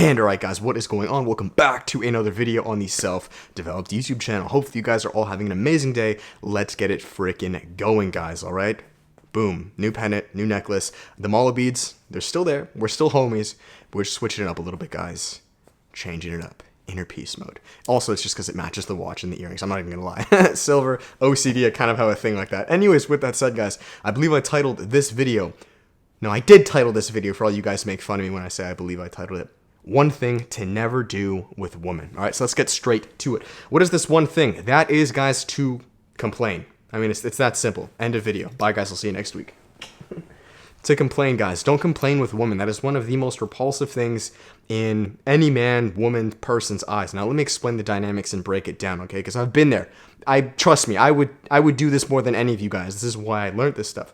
And alright guys, what is going on? Welcome back to another video on the self-developed YouTube channel. Hopefully you guys are all having an amazing day. Let's get it freaking going, guys, alright? Boom. New pendant, new necklace. The mala beads, they're still there. We're still homies. But we're just switching it up a little bit, guys. Changing it up. Inner peace mode. Also, it's just because it matches the watch and the earrings. I'm not even gonna lie. Silver, OCD, I kind of have a thing like that. Anyways, with that said, guys, I believe I titled this video. No, I did title this video for all you guys to make fun of me when I say I believe I titled it. One thing to never do with women. All right, so let's get straight to it. What is this one thing? That is, guys, to complain. I mean, it's that simple. End of video. Bye, guys. I'll see you next week. To complain, guys. Don't complain with women. That is one of the most repulsive things in any man, woman, person's eyes. Now, let me explain the dynamics and break it down, okay? Because I've been there. Trust me, I would do this more than any of you guys. This is why I learned this stuff.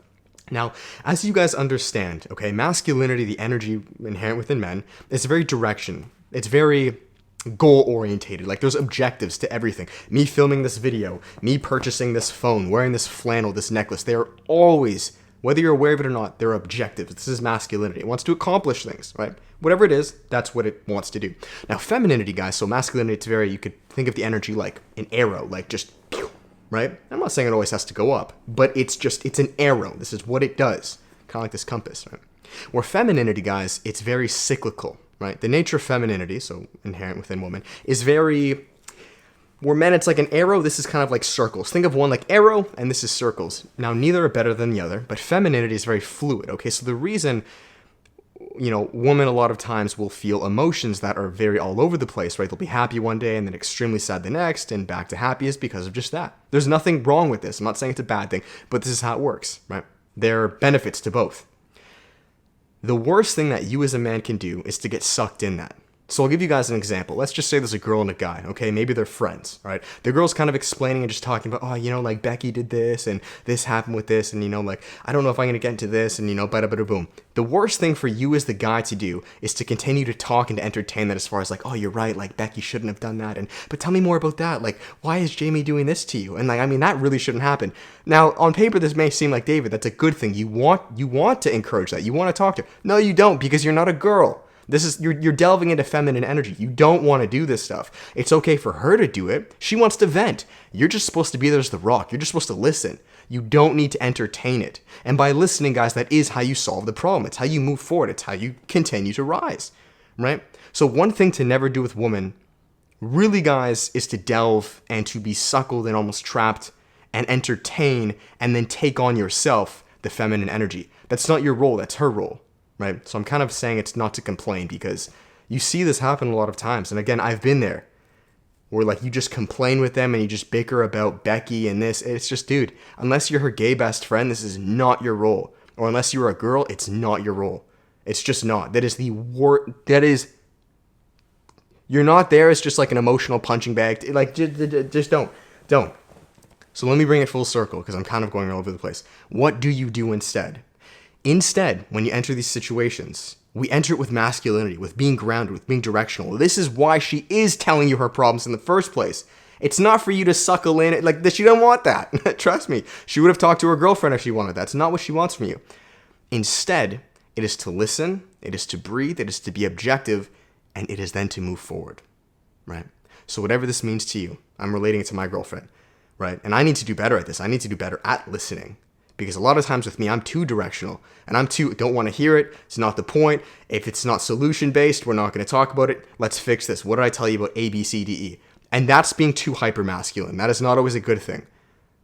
Now, as you guys understand, okay, masculinity, the energy inherent within men, is very direction. It's very goal-orientated. Like, there's objectives to everything. Me filming this video, me purchasing this phone, wearing this flannel, this necklace, they are always, whether you're aware of it or not, they're objectives. This is masculinity. It wants to accomplish things, right? Whatever it is, that's what it wants to do. Now, femininity, guys, so masculinity, it's very, you could think of the energy like an arrow, like just pew, right? I'm not saying it always has to go up, but it's an arrow. This is what it does. Kind of like this compass, right? Where femininity, guys, it's very cyclical, right? The nature of femininity, so inherent within woman, is very, where men, it's like an arrow. This is kind of like circles. Think of one like arrow, and this is circles. Now, neither are better than the other, but femininity is very fluid, okay? So the reason, you know, women a lot of times will feel emotions that are very all over the place, right? They'll be happy one day and then extremely sad the next and back to happy is because of just that. There's nothing wrong with this. I'm not saying it's a bad thing, but this is how it works, right? There are benefits to both. The worst thing that you as a man can do is to get sucked in that. So I'll give you guys an example. Let's just say there's a girl and a guy, okay? Maybe they're friends, right? The girl's kind of explaining and just talking about, oh, you know, like Becky did this and this happened with this and, you know, like, I don't know if I'm going to get into this and, you know, bada bada boom. The worst thing for you as the guy to do is to continue to talk and to entertain that as far as like, oh, you're right, like Becky shouldn't have done that. But tell me more about that. Like, why is Jamie doing this to you? And like, I mean, that really shouldn't happen. Now, on paper, this may seem like, David, that's a good thing. You want to encourage that. You want to talk to her. No, you don't, because you're not a girl. This is, you're delving into feminine energy. You don't want to do this stuff. It's okay for her to do it. She wants to vent. You're just supposed to be there as the rock. You're just supposed to listen. You don't need to entertain it. And by listening, guys, that is how you solve the problem. It's how you move forward. It's how you continue to rise, right? So one thing to never do with women, really, guys, is to delve and to be suckled and almost trapped and entertain and then take on yourself the feminine energy. That's not your role. That's her role. Right? So I'm kind of saying it's not to complain because you see this happen a lot of times. And again, I've been there where like you just complain with them and you just bicker about Becky and this. It's just, dude, unless you're her gay best friend, this is not your role. Or unless you're a girl, it's not your role. It's just not. That is the you're not there. It's just like an emotional punching bag. Like, just don't. So let me bring it full circle because I'm kind of going all over the place. What do you do instead? Instead, when you enter these situations, we enter it with masculinity, with being grounded, with being directional. This is why she is telling you her problems in the first place. It's not for you to suckle in. Like, she don't want that. Trust me. She would have talked to her girlfriend if she wanted that. That's not what she wants from you. Instead, it is to listen, it is to breathe, it is to be objective, and it is then to move forward, right? So whatever this means to you, I'm relating it to my girlfriend, right? And I need to do better at this. I need to do better at listening. Because a lot of times with me, I'm too directional and don't want to hear it. It's not the point. If it's not solution based, we're not going to talk about it. Let's fix this. What did I tell you about A, B, C, D, E? And that's being too hyper masculine. That is not always a good thing,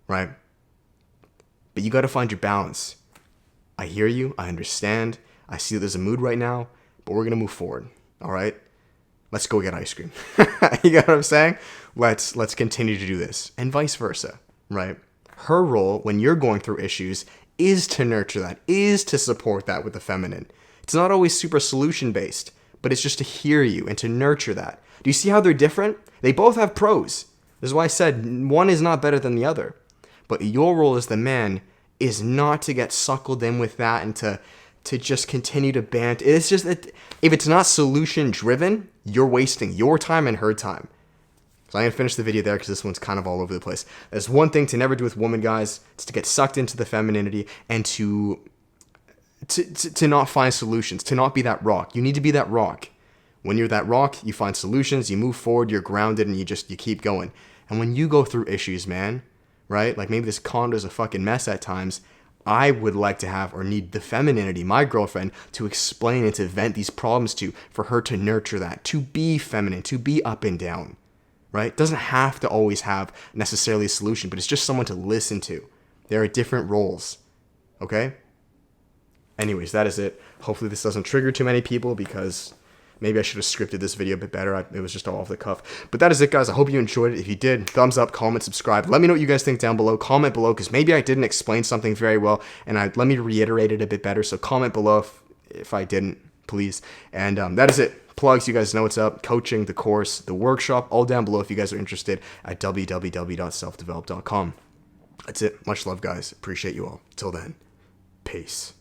right? But you got to find your balance. I hear you. I understand. I see that there's a mood right now, but we're going to move forward. All right. Let's go get ice cream. You got what I'm saying? Let's continue to do this and vice versa, right? Her role when you're going through issues is to nurture that, is to support that with the feminine. It's not always super solution based, but it's just to hear you and to nurture that. Do you see how they're different? They both have pros. This is why I said one is not better than the other. But your role as the man is not to get suckled in with that and to just continue to banter. It's just that if it's not solution driven, you're wasting your time and her time. So I'm going to finish the video there because this one's kind of all over the place. There's one thing to never do with women, guys. It's to get sucked into the femininity and to not find solutions, to not be that rock. You need to be that rock. When you're that rock, you find solutions, you move forward, you're grounded, and you keep going. And when you go through issues, man, right? Like maybe this condo's a fucking mess at times. I would like to have or need the femininity, my girlfriend, to explain and to vent these problems to, for her to nurture that, to be feminine, to be up and down, right? Doesn't have to always have necessarily a solution, but it's just someone to listen to. There are different roles, okay? Anyways, that is it. Hopefully this doesn't trigger too many people because maybe I should have scripted this video a bit better. It was just all off the cuff. But that is it, guys. I hope you enjoyed it. If you did, thumbs up, comment, subscribe. Let me know what you guys think down below. Comment below because maybe I didn't explain something very well, and let me reiterate it a bit better. So comment below if I didn't, please. And that is it. Plugs, you guys know what's up. Coaching, the course, the workshop, all down below if you guys are interested at www.selfdevelop.com. That's it. Much love, guys. Appreciate you all. Till then, peace.